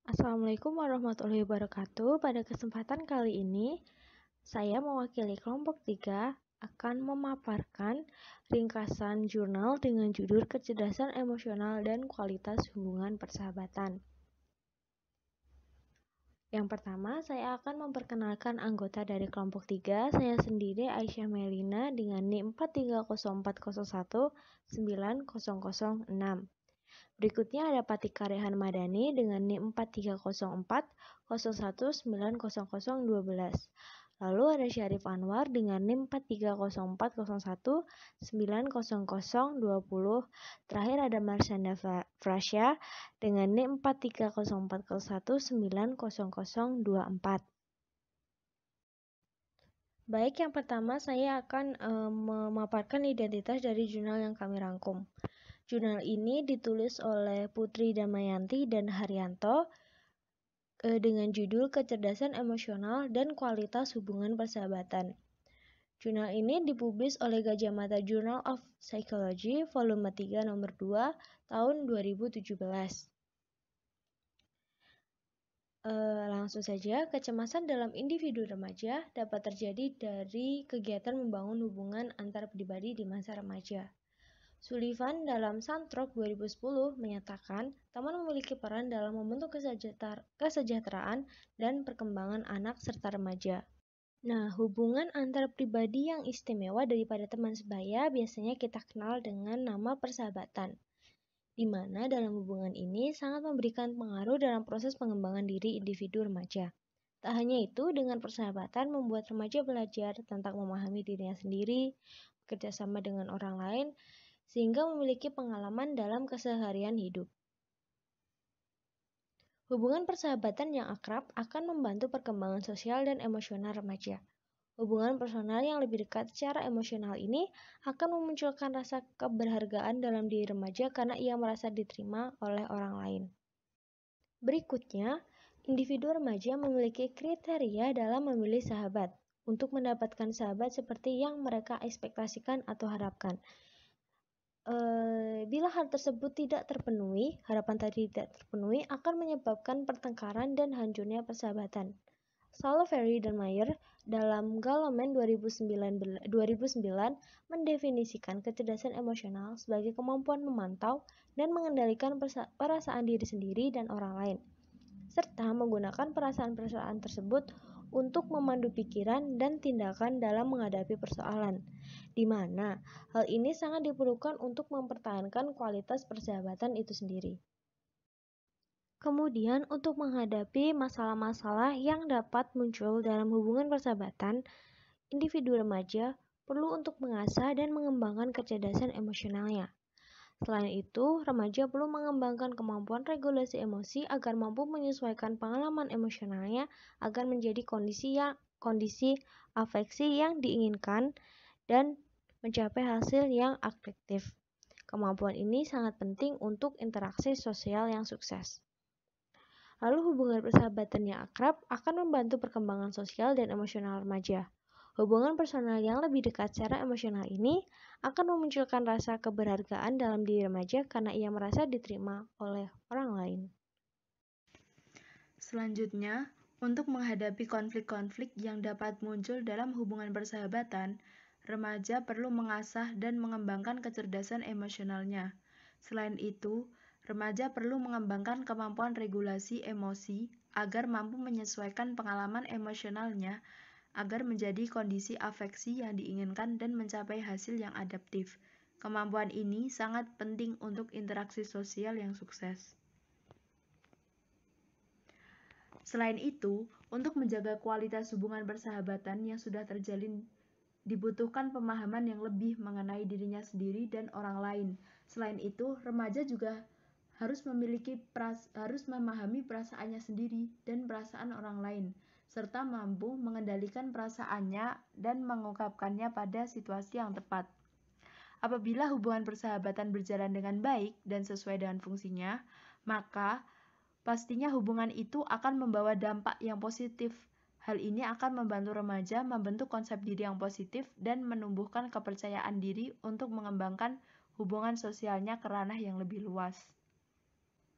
Assalamualaikum warahmatullahi wabarakatuh. Pada kesempatan kali ini, saya mewakili kelompok 3 akan memaparkan ringkasan jurnal dengan judul Kecerdasan Emosional dan Kualitas Hubungan Persahabatan. Yang pertama, saya akan memperkenalkan anggota dari kelompok 3. Saya sendiri Aisyah Melina dengan NIM 43040190006. Berikutnya ada Patika Rehan Madani dengan NIM 43040190012. Lalu ada Syarif Anwar dengan NIM 43040190020. Terakhir ada Marshanda Frasya dengan NIM 43040190024. Baik, yang pertama saya akan memaparkan identitas dari jurnal yang kami rangkum. Jurnal ini ditulis oleh Putri Damayanti dan Haryanto dengan judul Kecerdasan Emosional dan Kualitas Hubungan Persahabatan. Jurnal ini dipublis oleh Gajah Mata Journal of Psychology, volume 3 nomor 2, tahun 2017. Langsung saja, kecemasan dalam individu remaja dapat terjadi dari kegiatan membangun hubungan antar pribadi di masa remaja. Sullivan dalam Santrok 2010 menyatakan teman memiliki peran dalam membentuk kesejahteraan dan perkembangan anak serta remaja. Nah, hubungan antar pribadi yang istimewa daripada teman sebaya biasanya kita kenal dengan nama persahabatan, di mana dalam hubungan ini sangat memberikan pengaruh dalam proses pengembangan diri individu remaja. Tak hanya itu, dengan persahabatan membuat remaja belajar tentang memahami dirinya sendiri, bekerja sama dengan orang lain, sehingga memiliki pengalaman dalam keseharian hidup. Hubungan persahabatan yang akrab akan membantu perkembangan sosial dan emosional remaja. Hubungan personal yang lebih dekat secara emosional ini akan memunculkan rasa keberhargaan dalam diri remaja karena ia merasa diterima oleh orang lain. Berikutnya, individu remaja memiliki kriteria dalam memilih sahabat untuk mendapatkan sahabat seperti yang mereka ekspektasikan atau harapkan. Bila hal tersebut tidak terpenuhi, harapan tadi tidak terpenuhi akan menyebabkan pertengkaran dan hancurnya persahabatan. Salaverry dan Mayer dalam Galomen 2009 mendefinisikan kecerdasan emosional sebagai kemampuan memantau dan mengendalikan perasaan diri sendiri dan orang lain, serta menggunakan perasaan-perasaan tersebut untuk memandu pikiran dan tindakan dalam menghadapi persoalan, di mana hal ini sangat diperlukan untuk mempertahankan kualitas persahabatan itu sendiri. Kemudian, untuk menghadapi masalah-masalah yang dapat muncul dalam hubungan persahabatan, individu remaja perlu untuk mengasah dan mengembangkan kecerdasan emosionalnya. Selain itu, remaja perlu mengembangkan kemampuan regulasi emosi agar mampu menyesuaikan pengalaman emosionalnya agar menjadi kondisi afeksi yang diinginkan dan mencapai hasil yang afektif. Kemampuan ini sangat penting untuk interaksi sosial yang sukses. Lalu hubungan persahabatan yang akrab akan membantu perkembangan sosial dan emosional remaja. Hubungan personal yang lebih dekat secara emosional ini akan memunculkan rasa keberhargaan dalam diri remaja karena ia merasa diterima oleh orang lain. Selanjutnya, untuk menghadapi konflik-konflik yang dapat muncul dalam hubungan persahabatan, remaja perlu mengasah dan mengembangkan kecerdasan emosionalnya. Selain itu, remaja perlu mengembangkan kemampuan regulasi emosi agar mampu menyesuaikan pengalaman emosionalnya agar menjadi kondisi afeksi yang diinginkan dan mencapai hasil yang adaptif. Kemampuan ini sangat penting untuk interaksi sosial yang sukses. Selain itu, untuk menjaga kualitas hubungan persahabatan yang sudah terjalin, dibutuhkan pemahaman yang lebih mengenai dirinya sendiri dan orang lain. Selain itu, remaja juga harus memahami perasaannya sendiri dan perasaan orang lain, serta mampu mengendalikan perasaannya dan mengungkapkannya pada situasi yang tepat. Apabila hubungan persahabatan berjalan dengan baik dan sesuai dengan fungsinya, maka pastinya hubungan itu akan membawa dampak yang positif. Hal ini akan membantu remaja membentuk konsep diri yang positif dan menumbuhkan kepercayaan diri untuk mengembangkan hubungan sosialnya ke ranah yang lebih luas.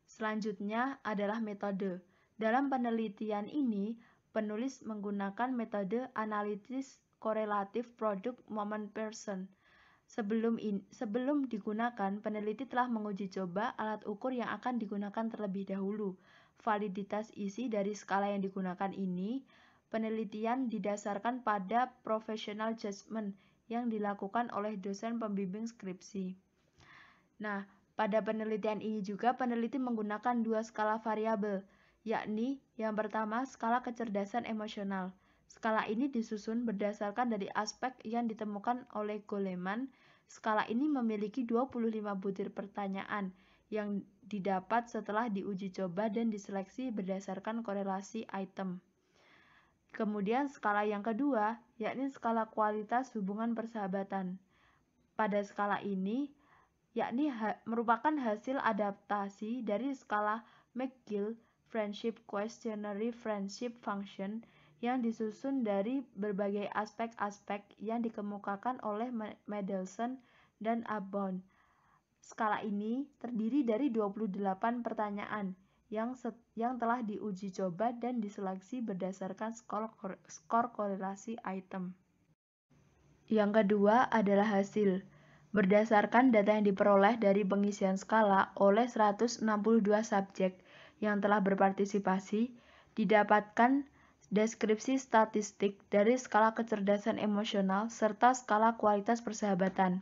Selanjutnya adalah metode. Dalam penelitian ini, penulis menggunakan metode analisis korelatif produk moment person. Sebelum digunakan, peneliti telah menguji coba alat ukur yang akan digunakan terlebih dahulu. Validitas isi dari skala yang digunakan ini, penelitian didasarkan pada professional judgment yang dilakukan oleh dosen pembimbing skripsi. Nah, pada penelitian ini juga peneliti menggunakan 2 skala variabel, yakni yang pertama skala kecerdasan emosional. Skala ini disusun berdasarkan dari aspek yang ditemukan oleh Goleman. Skala ini memiliki 25 butir pertanyaan yang didapat setelah diuji coba dan diseleksi berdasarkan korelasi item. Kemudian skala yang kedua, yakni skala kualitas hubungan persahabatan. Pada skala ini, yakni merupakan hasil adaptasi dari skala McGill Friendship Questionnaire Friendship Function yang disusun dari berbagai aspek-aspek yang dikemukakan oleh Mendelssohn dan Aborn. Skala ini terdiri dari 28 pertanyaan yang telah diuji coba dan diseleksi berdasarkan skor korelasi item. Yang kedua adalah hasil. Berdasarkan data yang diperoleh dari pengisian skala oleh 162 subjek yang telah berpartisipasi, didapatkan deskripsi statistik dari skala kecerdasan emosional serta skala kualitas persahabatan.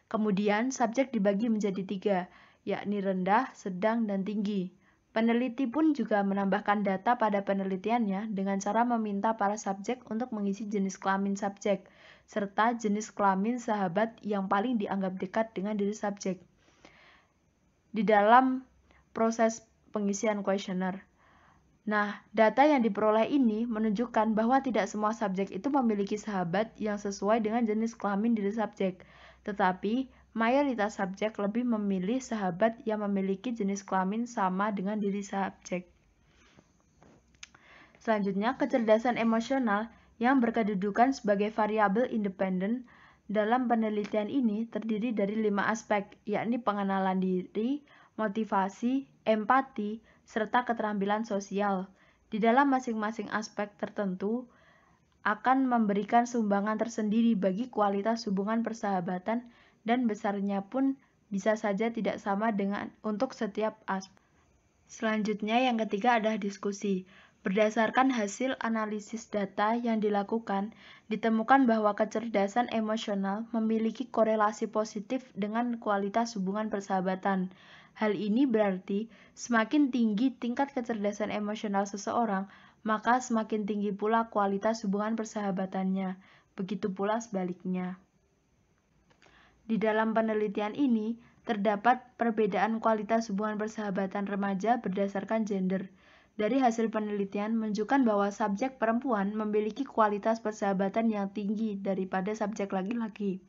Kemudian, subjek dibagi menjadi 3, yakni rendah, sedang, dan tinggi. Peneliti pun juga menambahkan data pada penelitiannya dengan cara meminta para subjek untuk mengisi jenis kelamin subjek, serta jenis kelamin sahabat yang paling dianggap dekat dengan diri subjek di dalam proses pengisian kuesioner. Nah, data yang diperoleh ini menunjukkan bahwa tidak semua subjek itu memiliki sahabat yang sesuai dengan jenis kelamin diri subjek, tetapi mayoritas subjek lebih memilih sahabat yang memiliki jenis kelamin sama dengan diri subjek. Selanjutnya, kecerdasan emosional yang berkedudukan sebagai variabel independen dalam penelitian ini terdiri dari 5 aspek, yakni pengenalan diri, motivasi, empati, serta keterampilan sosial. Di dalam masing-masing aspek tertentu akan memberikan sumbangan tersendiri bagi kualitas hubungan persahabatan dan besarnya pun bisa saja tidak sama dengan untuk setiap aspek. Selanjutnya yang ketiga adalah diskusi. Berdasarkan hasil analisis data yang dilakukan, ditemukan bahwa kecerdasan emosional memiliki korelasi positif dengan kualitas hubungan persahabatan. Hal ini berarti semakin tinggi tingkat kecerdasan emosional seseorang, maka semakin tinggi pula kualitas hubungan persahabatannya. Begitu pula sebaliknya. Di dalam penelitian ini, terdapat perbedaan kualitas hubungan persahabatan remaja berdasarkan gender. Dari hasil penelitian menunjukkan bahwa subjek perempuan memiliki kualitas persahabatan yang tinggi daripada subjek laki-laki.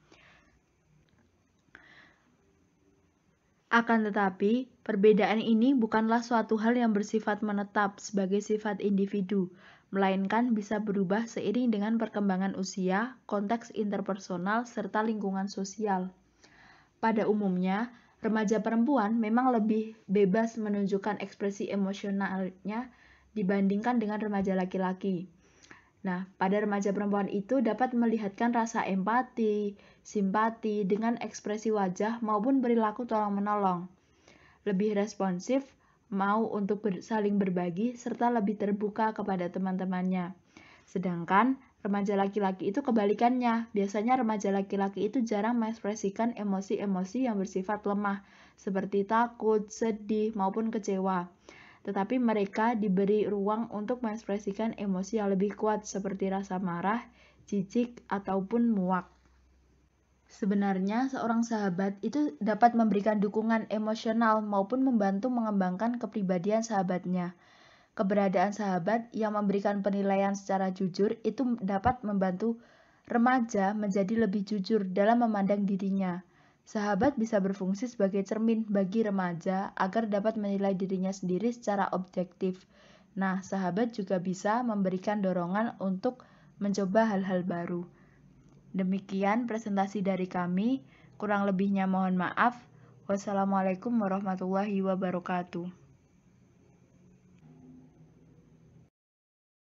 Akan tetapi, perbedaan ini bukanlah suatu hal yang bersifat menetap sebagai sifat individu, melainkan bisa berubah seiring dengan perkembangan usia, konteks interpersonal, serta lingkungan sosial. Pada umumnya, remaja perempuan memang lebih bebas menunjukkan ekspresi emosionalnya dibandingkan dengan remaja laki-laki. Nah, pada remaja perempuan itu dapat melihatkan rasa empati, simpati dengan ekspresi wajah maupun perilaku tolong-menolong. Lebih responsif, mau untuk saling berbagi, serta lebih terbuka kepada teman-temannya. Sedangkan remaja laki-laki itu kebalikannya. Biasanya remaja laki-laki itu jarang mengekspresikan emosi-emosi yang bersifat lemah, seperti takut, sedih, maupun kecewa. Tetapi mereka diberi ruang untuk mengekspresikan emosi yang lebih kuat seperti rasa marah, jijik, ataupun muak. Sebenarnya, seorang sahabat itu dapat memberikan dukungan emosional maupun membantu mengembangkan kepribadian sahabatnya. Keberadaan sahabat yang memberikan penilaian secara jujur itu dapat membantu remaja menjadi lebih jujur dalam memandang dirinya. Sahabat bisa berfungsi sebagai cermin bagi remaja agar dapat menilai dirinya sendiri secara objektif. Nah, sahabat juga bisa memberikan dorongan untuk mencoba hal-hal baru. Demikian presentasi dari kami. Kurang lebihnya mohon maaf. Wassalamualaikum warahmatullahi wabarakatuh.